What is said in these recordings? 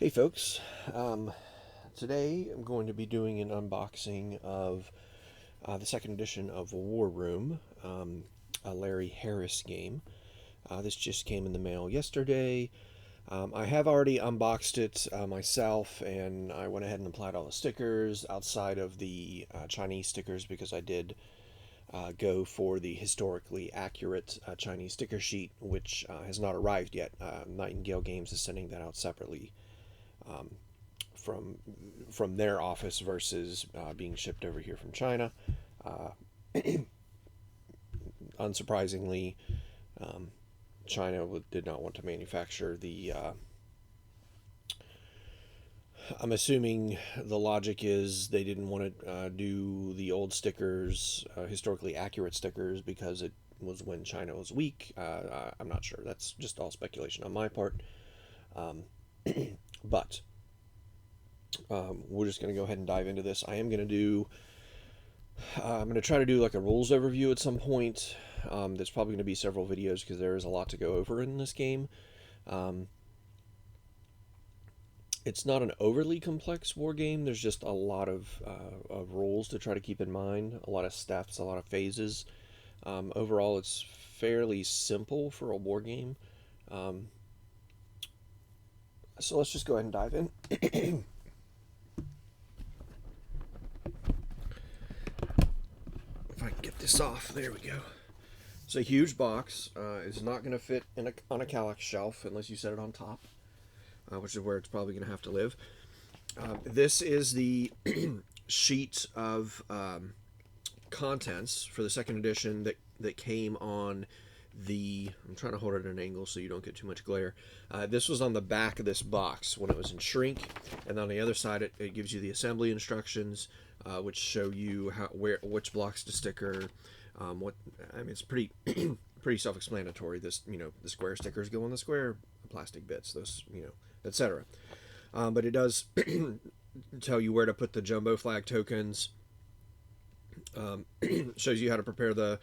Hey folks, today I'm going to be doing an unboxing of the second edition of War Room, a Larry Harris game. This just came in the mail yesterday. I have already unboxed it myself, and I went ahead and applied all the stickers outside of the Chinese stickers because I did go for the historically accurate Chinese sticker sheet, which has not arrived yet. Nightingale Games is sending that out separately from their office versus being shipped over here from China. Uh, Unsurprisingly, China did not want to manufacture the. I'm assuming the logic is they didn't want to do the old stickers, historically accurate stickers, because it was when China was weak. I'm not sure. That's just all speculation on my part. Um, but we're just going to go ahead and dive into this. I am going to do. I'm going to try to do like a rules overview at some point. There's probably going to be several videos because there is a lot to go over in this game. Um, it's not an overly complex war game. There's just a lot of rules to try to keep in mind, a lot of steps, a lot of phases. Overall, it's fairly simple for a war game. Um, so let's just go ahead and dive in. If I can get this off, there we go. It's a huge box. It's not going to fit on a Kallax shelf unless you set it on top, which is where it's probably going to have to live. This is the sheet of contents for the second edition that came on the. I'm trying to hold it at an angle so you don't get too much glare. This was on the back of this box when it was in shrink, and on the other side it gives you the assembly instructions, which show you which blocks to sticker. It's pretty pretty self-explanatory. The square stickers go on the square plastic bits, those etc. But it does tell you where to put the jumbo flag tokens. Shows you how to prepare the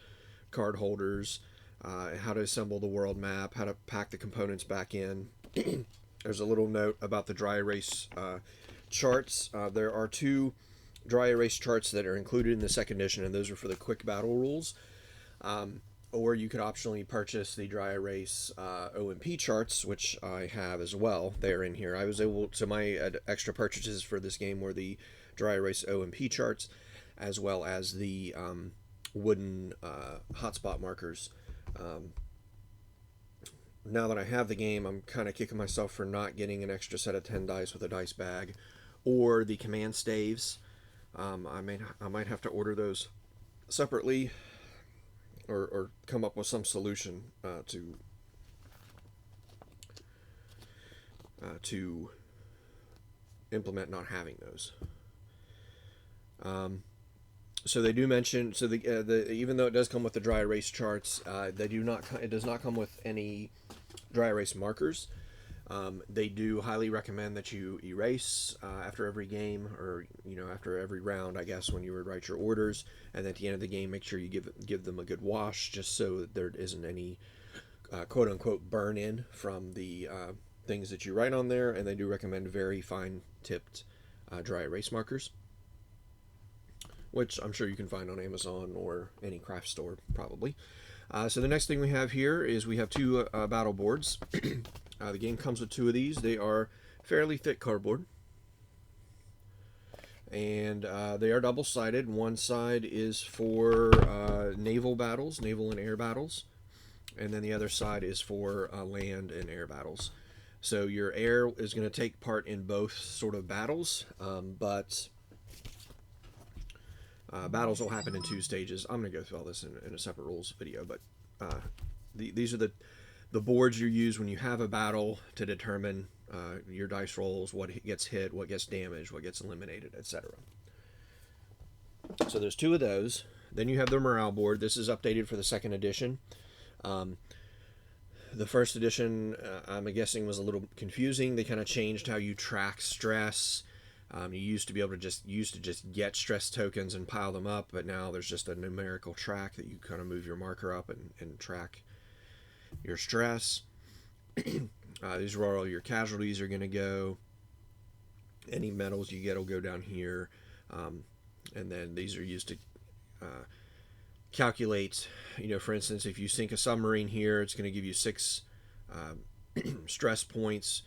card holders, how to assemble the world map, how to pack the components back in. There's a little note about the dry erase charts. There are two dry erase charts that are included in the second edition, and those are for the quick battle rules. Or you could optionally purchase the dry erase OMP charts, which I have as well. They're in here. My extra purchases for this game were the dry erase OMP charts, as well as the wooden hotspot markers. Now that I have the game, I'm kind of kicking myself for not getting an extra set of 10 dice with a dice bag, or the command staves. I might have to order those separately, or come up with some solution to implement not having those. So they do mention, even though it does come with the dry erase charts, it does not come with any dry erase markers. They do highly recommend that you erase after every game, or after every round, I guess, when you would write your orders, and at the end of the game, make sure you give them a good wash, just so that there isn't any quote unquote burn in from the things that you write on there. And they do recommend very fine tipped dry erase markers, which I'm sure you can find on Amazon or any craft store probably. So the next thing we have here is we have two battle boards. The game comes with two of these. They are fairly thick cardboard, and they are double-sided. One side is for naval battles, naval and air battles, and then the other side is for land and air battles. So your air is going to take part in both sort of battles, but battles will happen in two stages. I'm going to go through all this in a separate rules video, but these are the boards you use when you have a battle to determine your dice rolls, what gets hit, what gets damaged, what gets eliminated, etc. So there's two of those. Then you have the morale board. This is updated for the second edition. The first edition, I'm guessing, was a little confusing. They kind of changed how you track stress. You used to be able to just get stress tokens and pile them up, but now there's just a numerical track that you kind of move your marker up and track your stress. These are where all your casualties are going to go. Any metals you get will go down here, and then these are used to calculate. For instance, if you sink a submarine here, it's going to give you 6 stress points,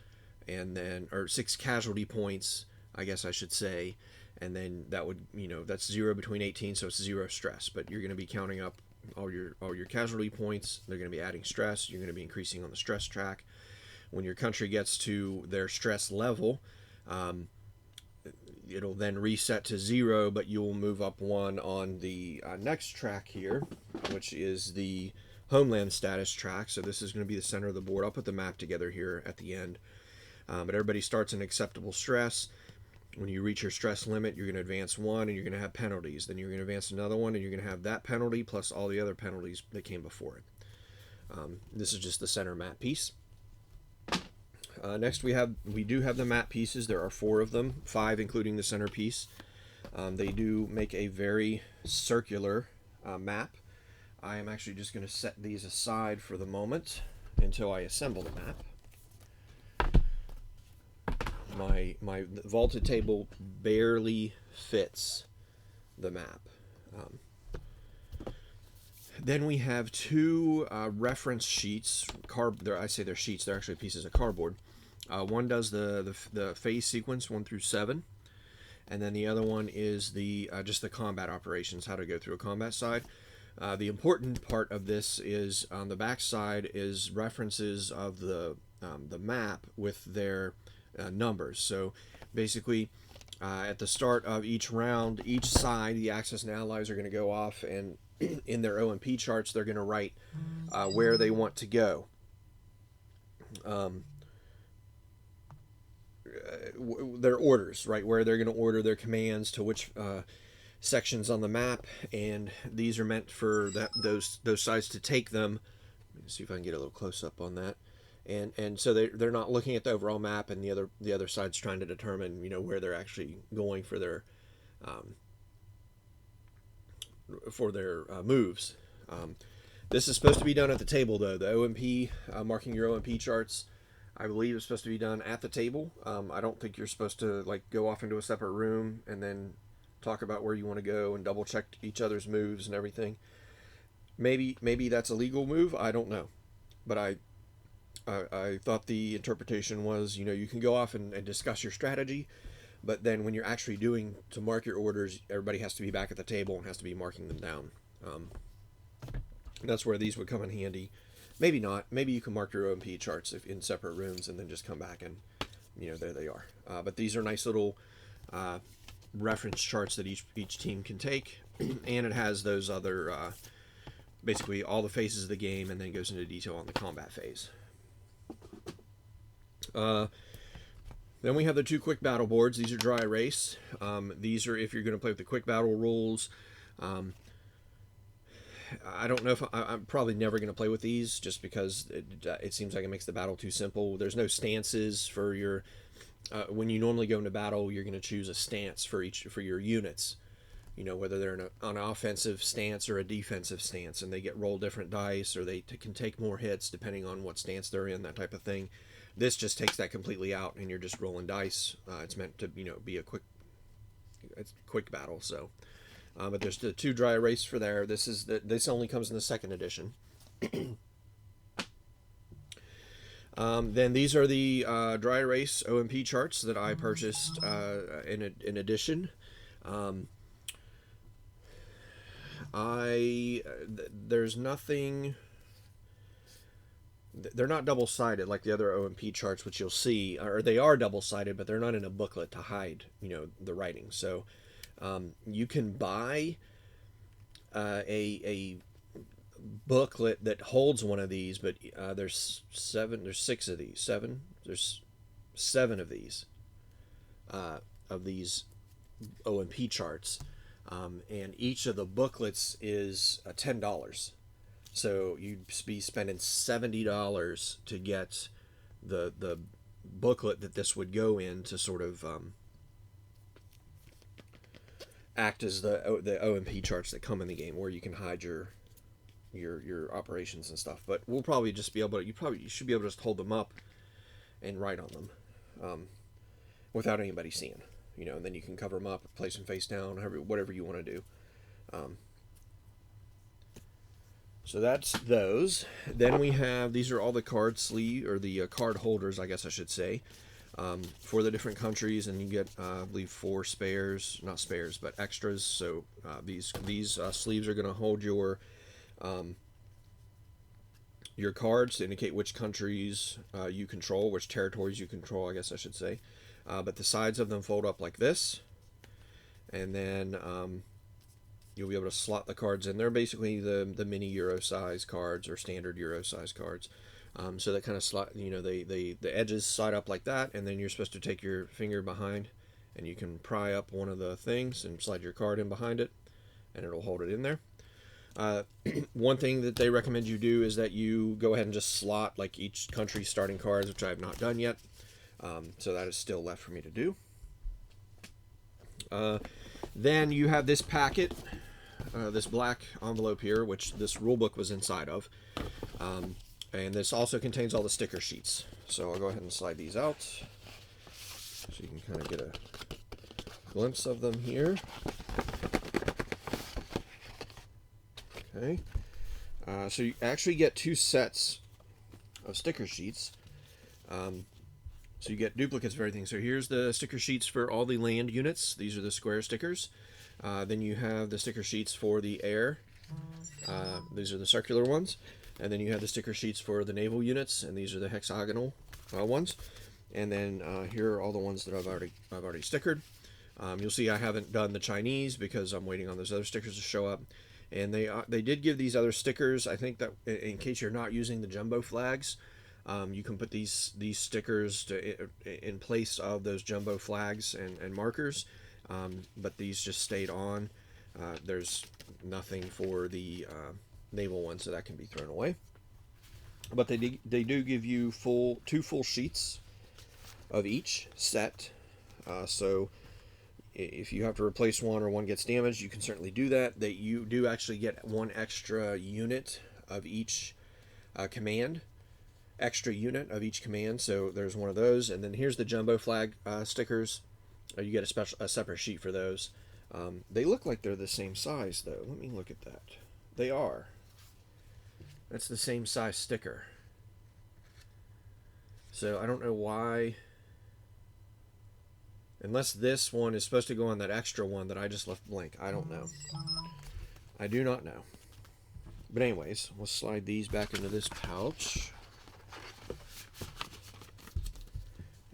and then or 6 casualty points, I guess I should say, and then that would that's 0 between 18, so it's 0 stress. But you're going to be counting up all your casualty points. They're going to be adding stress. You're going to be increasing on the stress track. When your country gets to their stress level, it'll then reset to 0, but you'll move up 1 on the next track here, which is the homeland status track. So this is going to be the center of the board. I'll put the map together here at the end. But everybody starts in acceptable stress. When you reach your stress limit, you're going to advance 1, and you're going to have penalties. Then you're going to advance another 1, and you're going to have that penalty plus all the other penalties that came before it. This is just the center map piece. Next, we do have the map pieces. There are 4 of them, 5 including the centerpiece. They do make a very circular map. I am actually just going to set these aside for the moment until I assemble the map. My vaulted table barely fits the map. Then we have 2 reference sheets. I say they're sheets. They're actually pieces of cardboard. One does the phase sequence 1 through 7, and then the other one is just the combat operations, how to go through a combat side. The important part of this is on the back side is references of the map with their numbers. So basically, at the start of each round, each side, the Axis and Allies are going to go off, and in their OMP charts, they're going to write where they want to go. Their orders, right, where they're going to order their commands to which sections on the map, and these are meant for those sides to take them. Let me see if I can get a little close up on that. And so they're not looking at the overall map, and the other side's trying to determine where they're actually going for their moves. This is supposed to be done at the table, though. The OMP, marking your OMP charts, I believe is supposed to be done at the table. I don't think you're supposed to go off into a separate room and then talk about where you want to go and double check each other's moves and everything. Maybe that's a legal move. I don't know, but I thought the interpretation was you can go off and discuss your strategy, but then when you're actually doing to mark your orders, everybody has to be back at the table and has to be marking them down. That's where these would come in handy. Maybe not. Maybe you can mark your OMP charts in separate rooms and then just come back and there they are. But these are nice little reference charts that each team can take, and it has those other basically all the phases of the game, and then goes into detail on the combat phase. Then we have the 2 quick battle boards. These are dry erase. These are if you're going to play with the quick battle rules. I don't know if I'm probably never going to play with these, just because it seems like it makes the battle too simple. There's no stances for your when you normally go into battle. You're going to choose a stance for your units, whether they're in an offensive stance or a defensive stance, and they get rolled different dice, or they can take more hits depending on what stance they're in, that type of thing. This just takes that completely out, and you're just rolling dice. It's meant to be a quick battle. So, but there's the 2 dry erase for there. This only comes in the 2nd edition. Then these are the dry erase OMP charts that I purchased in addition. There's nothing. They're not double-sided like the other OMP charts, which you'll see, or they are double-sided, but they're not in a booklet to hide, the writing. So you can buy a booklet that holds one of these, but there's 6 of these. There's 7 of these OMP charts, and each of the booklets is $10. So you'd be spending $70 to get the booklet that this would go in to sort of act as the OMP charts that come in the game, where you can hide your operations and stuff. But we'll probably just be able to. You should be able to just hold them up and write on them. without anybody seeing. And then you can cover them up, place them face down, whatever you want to do. So that's those. Then we have, these are all the card sleeve, or the card holders, I guess I should say, for the different countries, and you get, I believe, 4 spares, not spares, but extras. So these sleeves are going to hold your cards to indicate which countries you control, which territories you control, I guess I should say. But the sides of them fold up like this, and then you'll be able to slot the cards in. They're basically the mini Euro size cards, or standard Euro size cards. So that kind of slot, the edges slide up like that, and then you're supposed to take your finger behind, and you can pry up one of the things and slide your card in behind it, and it'll hold it in there. One thing that they recommend you do is that you go ahead and just slot like each country's starting cards, which I have not done yet. So that is still left for me to do. Then you have this packet, this black envelope here, which this rule book was inside of. And this also contains all the sticker sheets. So I'll go ahead and slide these out, so you can kind of get a glimpse of them here. Okay. So you actually get 2 sets of sticker sheets. So you get duplicates of everything. So here's the sticker sheets for all the land units. These are the square stickers. Then you have the sticker sheets for the air. These are the circular ones. And then you have the sticker sheets for the naval units, and these are the hexagonal ones. And then here are all the ones that I've already stickered. You'll see I haven't done the Chinese because I'm waiting on those other stickers to show up. And they did give these other stickers. I think that in case you're not using the jumbo flags, you can put these stickers in place of those jumbo flags and markers. But these just stayed on. There's nothing for the naval one, so that can be thrown away. But they do give you 2 full sheets of each set. So if you have to replace one, or one gets damaged, you can certainly do that. You do actually get 1 extra unit of each command. Extra unit of each command, so there's one of those. And then here's the jumbo flag stickers. You get a separate sheet for those. They look like they're the same size, though. Let me look at that. They are. That's the same size sticker. So I don't know why, unless this one is supposed to go on that extra one that I just left blank. I don't know. I do not know. But anyways, we'll slide these back into this pouch.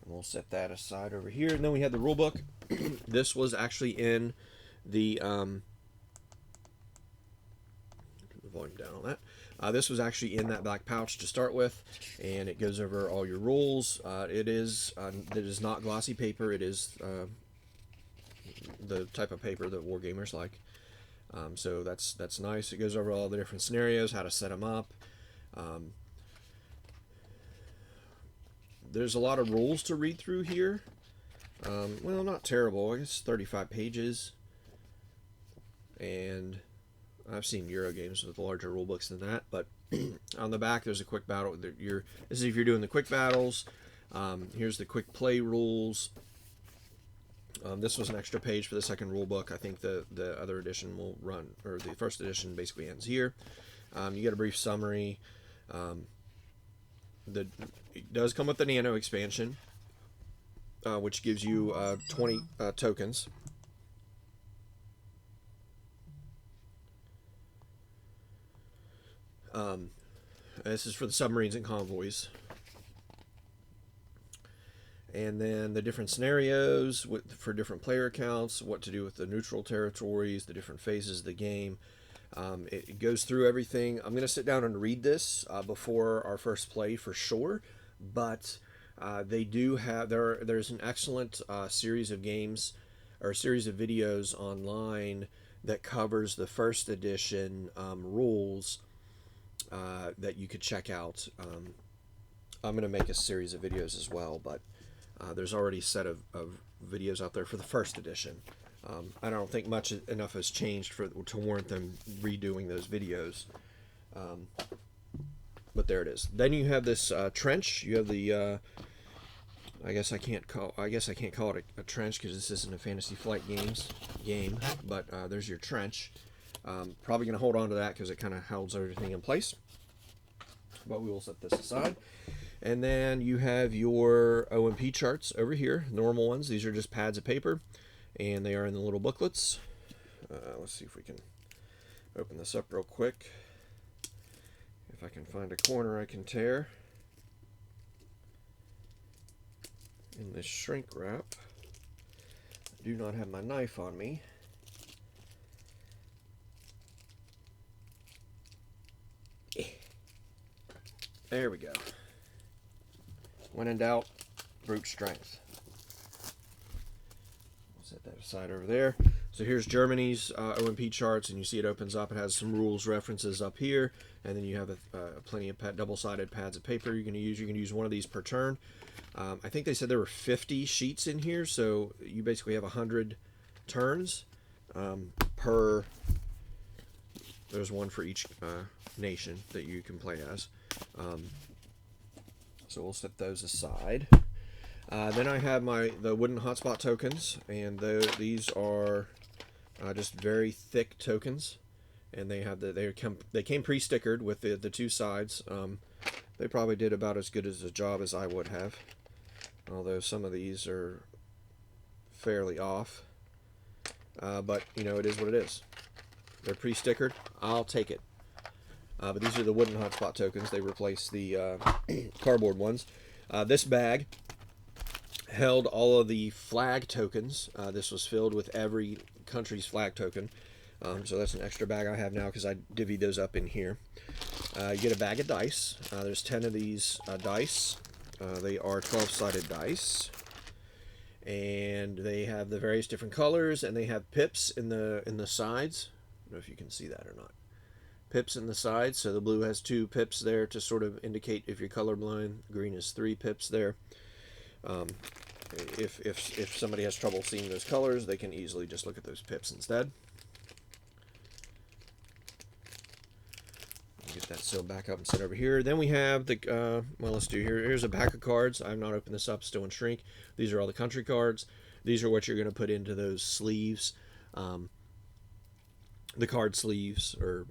And we'll set that aside over here. And then we have the rule book. This was actually in the volume down on that. This was actually in that black pouch to start with, and it goes over all your rules. It is not glossy paper. It is the type of paper that wargamers like. So that's nice. It goes over all the different scenarios, how to set them up. There's a lot of rules to read through here. Well, not terrible. I guess 35 pages. And I've seen Euro games with larger rule books than that, but on the back there's a quick battle. This is if you're doing the quick battles. Here's the quick play rules. This was an extra page for the second rule book. I think the other edition will run, or the first edition basically ends here. You get a brief summary. It does come with the Nano expansion, which gives you 20 tokens. This is for the submarines and convoys. And then the different scenarios for different player accounts, what to do with the neutral territories, the different phases of the game. It goes through everything. I'm going to sit down and read this before our first play for sure, but they do have, there's an excellent series of games, or a series of videos online that covers the first edition rules that you could check out. I'm going to make a series of videos as well, but there's already a set of videos out there for the first edition. I don't think enough has changed to warrant them redoing those videos. But there it is. Then you have this trench. You have the I guess I can't call it a trench because this isn't a Fantasy Flight game. But there's your trench. Probably going to hold on to that because it kind of holds everything in place. But we will set this aside. And then you have your OMP charts over here, normal ones. These are just pads of paper, and they are in the little booklets. Let's see if we can open this up real quick. If I can find a corner I can tear in this shrink wrap. I do not have my knife on me. There we go. When in doubt, brute strength. We'll set that aside over there. So here's Germany's OMP charts, and you see it opens up. It has some rules references up here, and then you have plenty of double-sided pads of paper you're going to use. You can use one of these per turn. I think they said there were 50 sheets in here, so you basically have 100 turns per. There's one for each nation that you can play as. So we'll set those aside. Then I have the wooden hotspot tokens, and these are just very thick tokens, and they came pre-stickered with the two sides. They probably did about as good as a job as I would have, although some of these are fairly off. But you know, it is what it is. They're pre-stickered. I'll take it. But these are the wooden hotspot tokens. They replace the cardboard ones. This bag held all of the flag tokens. This was filled with every country's flag token. So that's an extra bag I have now because I divvied those up in here. You get a bag of dice. There's 10 of these dice. They are 12-sided dice. And they have the various different colors, and they have pips in the sides. I don't know if you can see that or not. Pips in the sides, so the blue has 2 pips there to sort of indicate if you're colorblind. Green is 3 pips there. If somebody has trouble seeing those colors, they can easily just look at those pips instead. Get that sealed back up and set over here. Then we have the well, let's do here. Here's a pack of cards. I've not opened this up, still in shrink. These are all the country cards. These are what you're going to put into those sleeves, the card sleeves or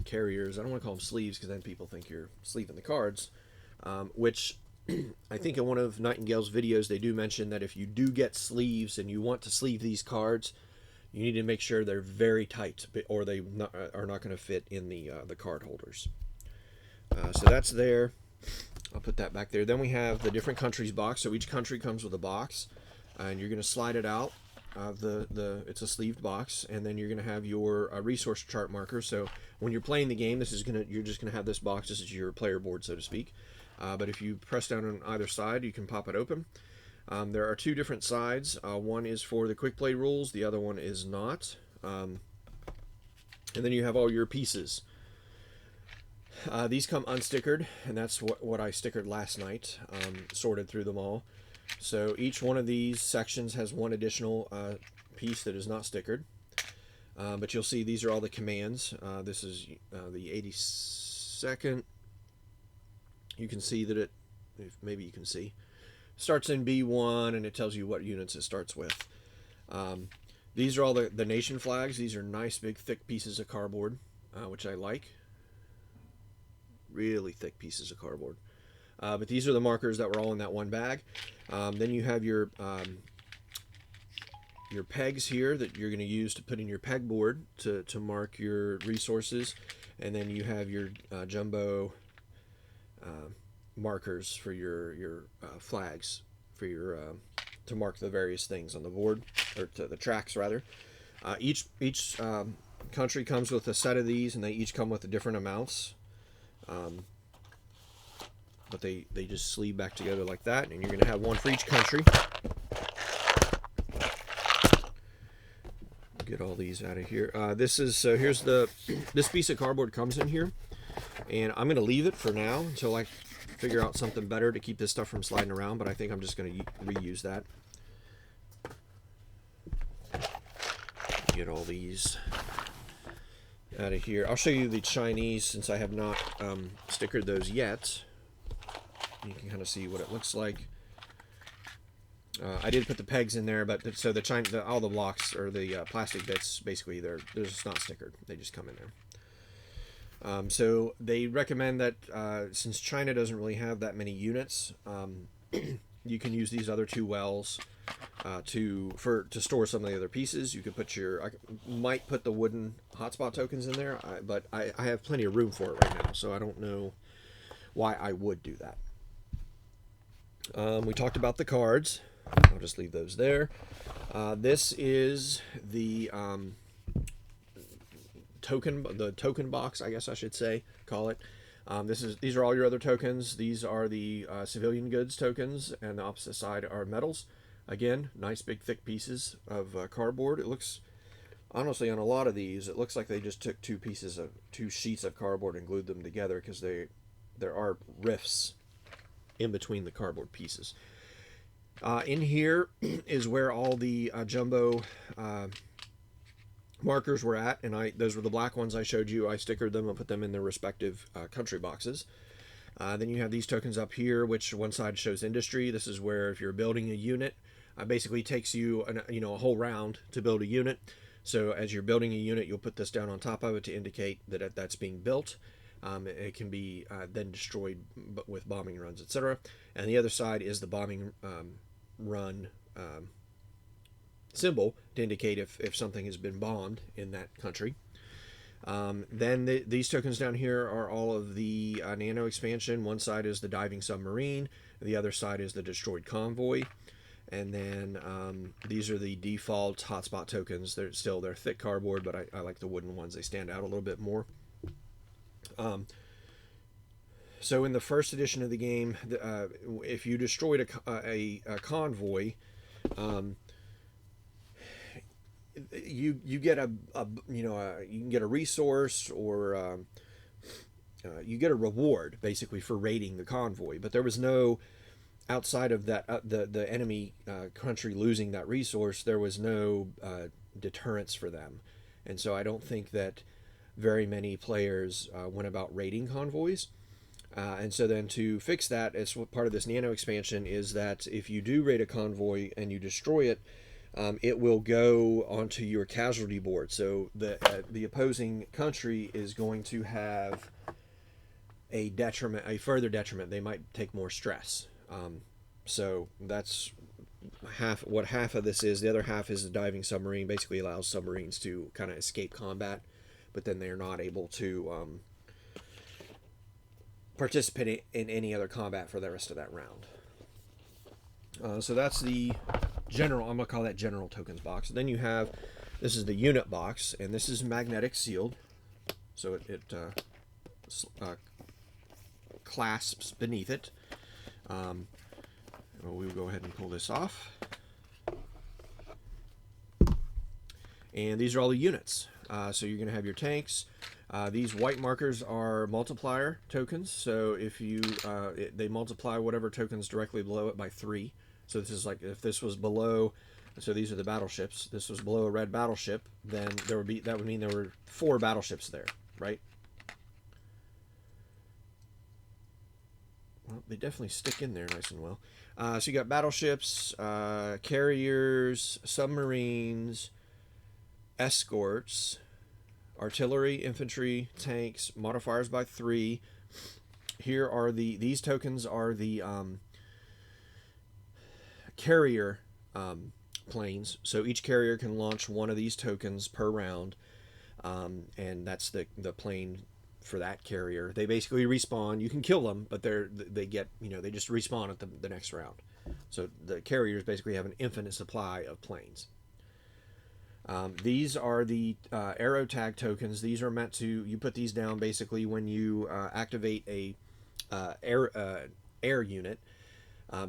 carriers. I don't want to call them sleeves because then people think you're sleeving the cards, which I think in one of Nightingale's videos they do mention that if you do get sleeves and you want to sleeve these cards, you need to make sure they're very tight, or they are not going to fit in the card holders. So that's there. I'll put that back there. Then we have the different countries box. So each country comes with a box, and you're going to slide it out. It's a sleeved box, and then you're going to have your resource chart marker. So when you're playing the game, you're just going to have this box. This is your player board, so to speak. But if you press down on either side, you can pop it open. There are 2 different sides. One is for the quick play rules. The other one is not. And then you have all your pieces. These come unstickered, and that's what I stickered last night. Sorted through them all. So each one of these sections has one additional piece that is not stickered. But you'll see these are all the commands. This is the 82nd. You can see that maybe you can see. Starts in B1, and it tells you what units it starts with. These are all the nation flags. These are nice, big, thick pieces of cardboard, which I like. Really thick pieces of cardboard. But these are the markers that were all in that one bag. Then you have your pegs here that you're going to use to put in your pegboard to mark your resources. And then you have your jumbo markers for your flags for your to mark the various things on the board, or to the tracks rather. Each country comes with a set of these, and they each come with different amounts. But they just sleeve back together like that, and you're going to have one for each country. Get all these out of here. Here's this piece of cardboard comes in here, and I'm going to leave it for now until I figure out something better to keep this stuff from sliding around, but I think I'm just going to reuse that. Get all these out of here. I'll show you the Chinese since I have not stickered those yet. You can kind of see what it looks like. I did put the pegs in there, but so all the blocks or the plastic bits, basically they're just not stickered. They just come in there. So they recommend that since China doesn't really have that many units, you can use these other two wells to store some of the other pieces. You could put I might put the wooden hotspot tokens in there, but I have plenty of room for it right now, so I don't know why I would do that. We talked about the cards. I'll just leave those there. This is the token box, I guess I should say, call it. These are all your other tokens. These are the civilian goods tokens, and the opposite side are metals. Again, nice big thick pieces of cardboard. It looks, honestly, on a lot of these, it looks like they just took two sheets of cardboard and glued them together, because there are rifts in between the cardboard pieces. In here is where all the jumbo markers were at, and those were the black ones I showed you. I stickered them and put them in their respective country boxes. Then you have these tokens up here, which one side shows industry. This is where if you're building a unit, basically takes you a whole round to build a unit. So as you're building a unit, you'll put this down on top of it to indicate that that's being built. It can be then destroyed with bombing runs, etc. And the other side is the bombing run symbol to indicate if something has been bombed in that country. Then these tokens down here are all of the nano expansion. One side is the diving submarine, the other side is the destroyed convoy. And then these are the default hotspot tokens. They're thick cardboard, but I like the wooden ones. They stand out a little bit more. So in the first edition of the game, if you destroyed a convoy, you get you can get a resource, or you get a reward basically for raiding the convoy. But there was no, outside of that the enemy country losing that resource, there was no deterrence for them, and so I don't think that very many players went about raiding convoys. And so then to fix that, as part of this nano expansion, is that if you do raid a convoy and you destroy it, it will go onto your casualty board. So the opposing country is going to have a further detriment. They might take more stress. So that's half of this is. The other half is the diving submarine. Basically allows submarines to kind of escape combat, but then they're not able to participate in any other combat for the rest of that round. So that's the general, I'm going to call that general tokens box. Then you have, this is the unit box, and this is magnetic sealed, so it clasps beneath it. We'll go ahead and pull this off. And these are all the units. So you're going to have your tanks. These white markers are multiplier tokens, so if you they multiply whatever tokens directly below it by 3. So this is like, if this was below, so these are the battleships. This was below a red battleship, then that would mean there were 4 battleships there, right? Well, they definitely stick in there nice and well. So you got battleships, carriers, submarines, escorts, artillery, infantry, tanks, modifiers by 3. Here are these tokens are the carrier planes. So each carrier can launch one of these tokens per round, and that's the plane for that carrier. They basically respawn. You can kill them, but they just respawn at the next round. So the carriers basically have an infinite supply of planes. These are the aero tag tokens. These are meant to, you put these down basically when you activate a air unit,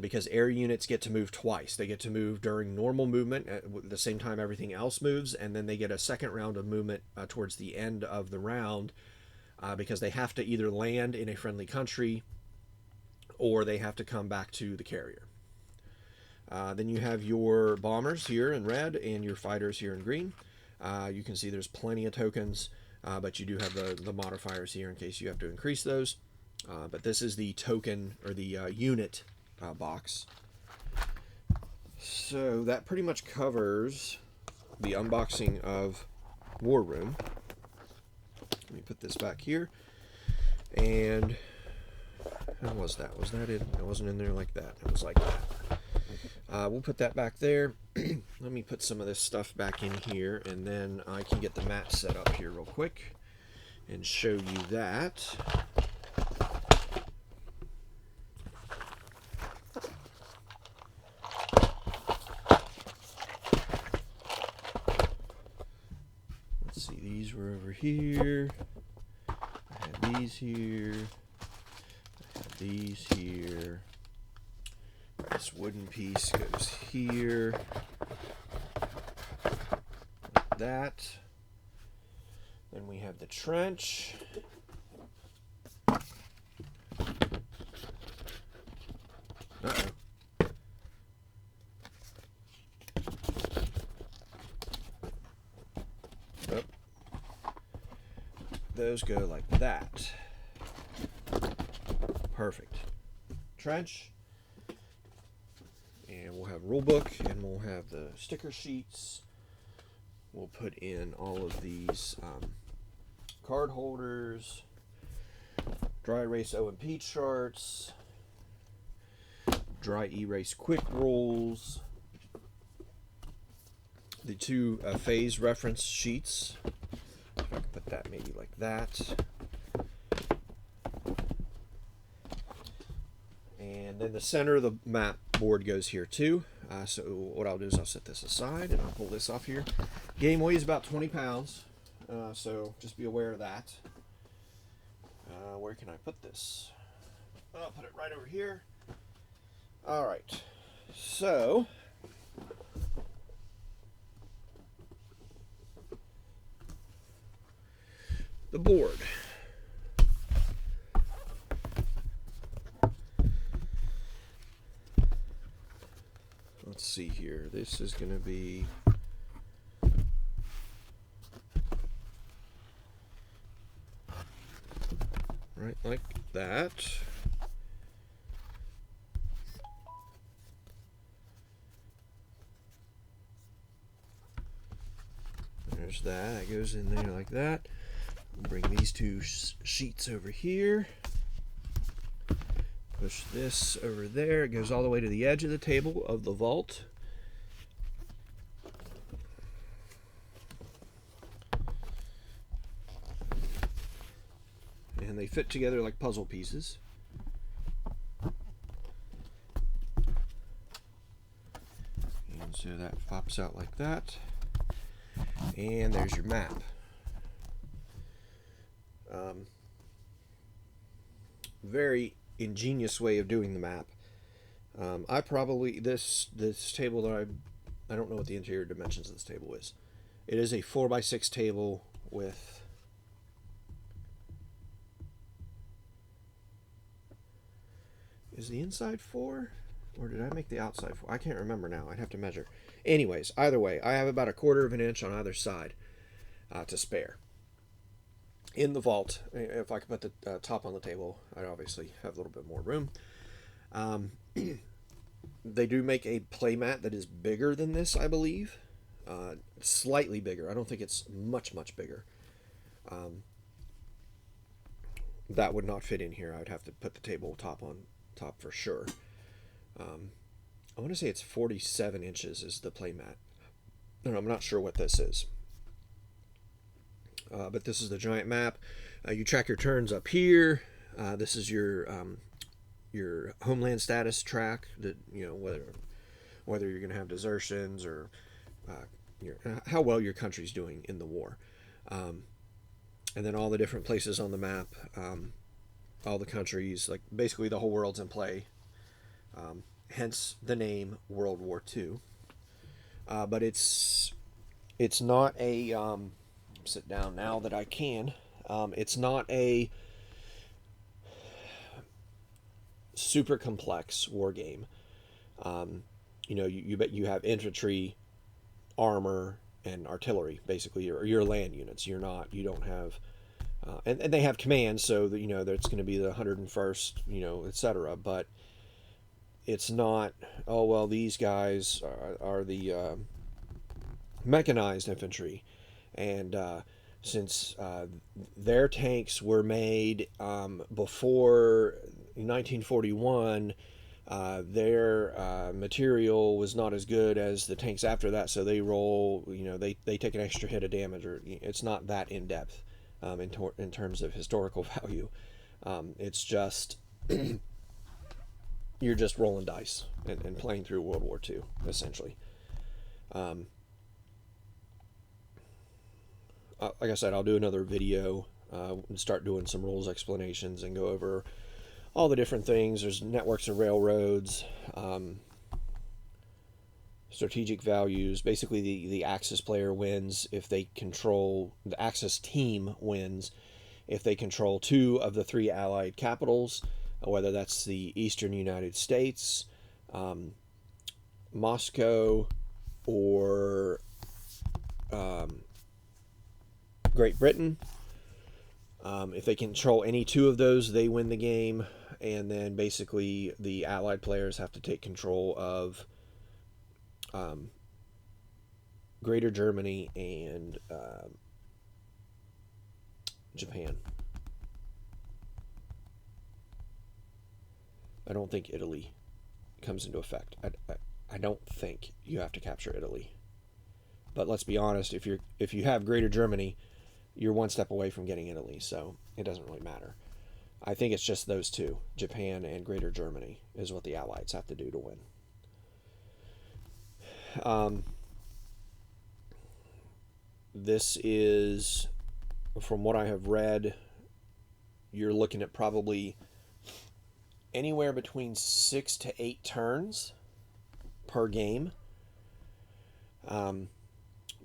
because air units get to move twice. They get to move during normal movement at the same time everything else moves, and then they get a second round of movement towards the end of the round, because they have to either land in a friendly country or they have to come back to the carrier. Then you have your bombers here in red and your fighters here in green. You can see there's plenty of tokens, but you do have the modifiers here in case you have to increase those. But this is the token, or the unit box. So that pretty much covers the unboxing of War Room. Let me put this back here. And how was that? Was that it? It wasn't in there like that. It was like that. We'll put that back there. Let me put some of this stuff back in here, and then I can get the mat set up here real quick and show you that. Let's see, these were over here. I had these here. I had these here. This wooden piece goes here. Like that. Then we have the trench. Uh-oh. Oh. Those go like that. Perfect. Trench. And we'll have Rulebook, and we'll have the sticker sheets. We'll put in all of these card holders, dry erase O&P charts, dry erase quick rolls, the two phase reference sheets. If I can put that maybe like that. And then the center of the map board goes here too. So what I'll do is I'll set this aside and I'll pull this off here. Game weighs about 20 pounds, so just be aware of that. Where can I put this? I'll put it right over here. All right, so the board. Let's see here. This is going to be right like that. There's that. That goes in there like that. We'll bring these two sheets over here. Push this over there. It goes all the way to the edge of the table of the vault. And they fit together like puzzle pieces. And so that pops out like that. And there's your map. Very ingenious way of doing the map. I probably this table that I don't know what the interior dimensions of this table is. It is a 4x6 table with is the inside 4 or did I make the outside 4? I can't remember now. I'd have to measure. Anyways, either way, I have about 1/4 of an inch on either side to spare. In the vault, if I could put the top on the table, I'd obviously have a little bit more room. They do make a playmat that is bigger than this, I believe. Slightly bigger. I don't think it's much bigger. That would not fit in here. I would have to put the table top on top for sure. I want to say it's 47 inches is the playmat. And I'm not sure what this is. But this is the giant map. You track your turns up here. This is your homeland status track. That whether you're going to have desertions or how well your country's doing in the war, and then all the different places on the map, all the countries, like basically the whole world's in play. Hence the name World War II. But it's not a sit down now that I can. It's not a super complex war game. You bet you have infantry, armor, and artillery, basically, or your land units. You don't have, and they have commands, so that that it's going to be the 101st, etc. But it's not, oh, well, these guys are the mechanized infantry. And since their tanks were made before 1941, their material was not as good as the tanks after that, so they roll, they take an extra hit of damage, or it's not that in depth in terms of historical value. It's just you're just rolling dice and playing through World War II, essentially. Like I said, I'll do another video and start doing some rules explanations and go over all the different things. There's networks of railroads, strategic values. Basically, the Axis player wins if they control, the Axis team wins if they control 2 of the 3 Allied capitals, whether that's the Eastern United States, Moscow, or Great Britain. If they control any 2 of those, they win the game. And then basically the Allied players have to take control of Greater Germany and Japan. I don't think Italy comes into effect. I don't think you have to capture Italy. But let's be honest, if you have Greater Germany, you're 1 step away from getting Italy, so it doesn't really matter. I think it's just those 2, Japan and Greater Germany, is what the Allies have to do to win. This is, from what I have read, you're looking at probably anywhere between 6 to 8 turns per game.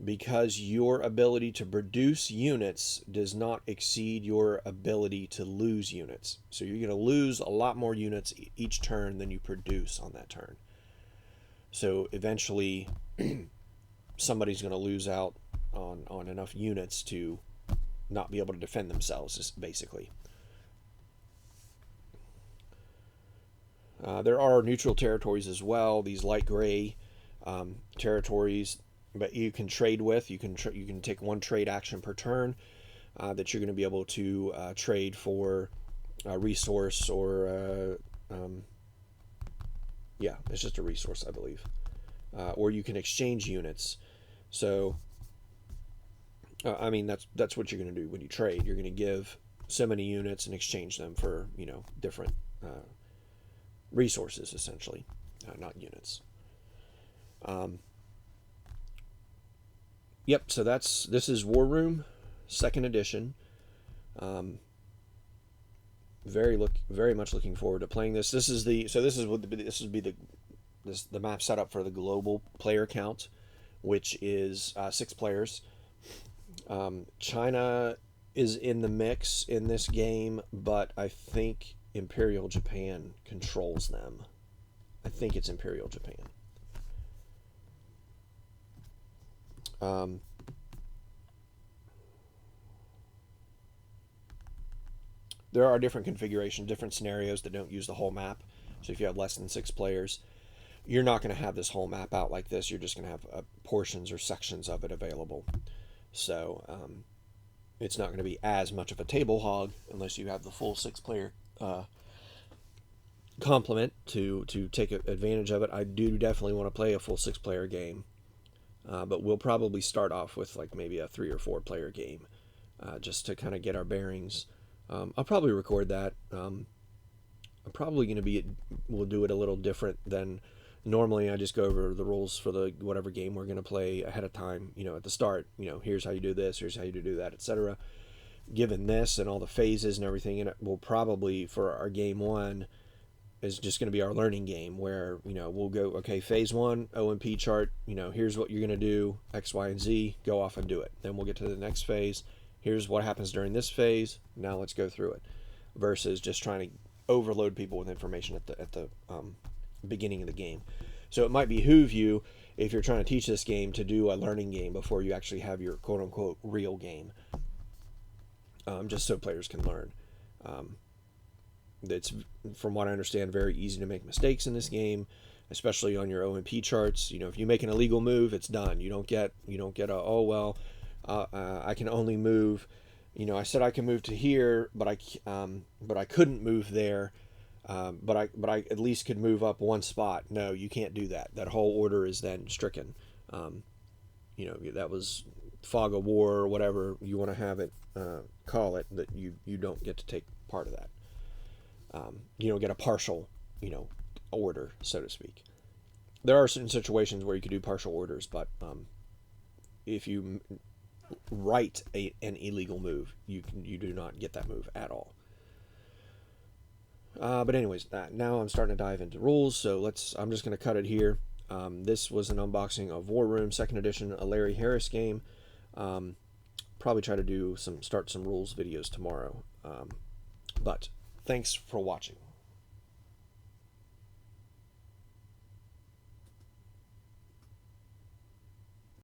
Because your ability to produce units does not exceed your ability to lose units. So you're going to lose a lot more units each turn than you produce on that turn. So eventually somebody's going to lose out on enough units to not be able to defend themselves, basically. There are neutral territories as well, these light gray territories, but you can trade with. You can take 1 trade action per turn that you're going to be able to trade for a resource, or yeah, it's just a resource, I believe. Or you can exchange units. So I mean, that's what you're going to do when you trade. You're going to give so many units and exchange them for different resources, essentially, not units. Yep, so this is War Room, 2nd edition. Very much looking forward to playing this. This would be the map setup for the global player count, which is 6 players. China is in the mix in this game, but I think Imperial Japan controls them. I think it's Imperial Japan. There are different configurations, different scenarios that don't use the whole map. So if you have less than 6 players, you're not going to have this whole map out like this. You're just going to have portions or sections of it available. So it's not going to be as much of a table hog unless you have the full 6-player complement to take advantage of it. I do definitely want to play a full 6-player game. But we'll probably start off with like maybe a 3 or 4 player game, just to kind of get our bearings. I'll probably record that. I'm probably going to we'll do it a little different than normally. I just go over the rules for the whatever game we're going to play ahead of time, at the start. Here's how you do this, here's how you do that, etc. Given this and all the phases and everything, and we'll probably, for our game 1, is just going to be our learning game, where we'll go, okay, phase 1 OMP chart, here's what you're going to do, X, Y, and Z, go off and do it. Then we'll get to the next phase, here's what happens during this phase, now let's go through it, versus just trying to overload people with information at the beginning of the game. So it might behoove you, if you're trying to teach this game, to do a learning game before you actually have your quote-unquote real game, just so players can learn. It's, from what I understand, very easy to make mistakes in this game, especially on your OMP charts. You know, if you make an illegal move, it's done. You don't get a, oh well, I can only move. You know, I said I can move to here, but I couldn't move there. But I at least could move up one spot. No, you can't do that. That whole order is then stricken. You know, that was fog of war or whatever you want to have it call it. That you don't get to take part of that. You don't get a partial, you know, order, so to speak. There are certain situations where you could do partial orders, but if you write an illegal move, you do not get that move at all. But anyways, now I'm starting to dive into rules, so I'm just going to cut it here. This was an unboxing of War Room 2nd Edition, a Larry Harris game. Probably try to start some rules videos tomorrow. But thanks for watching.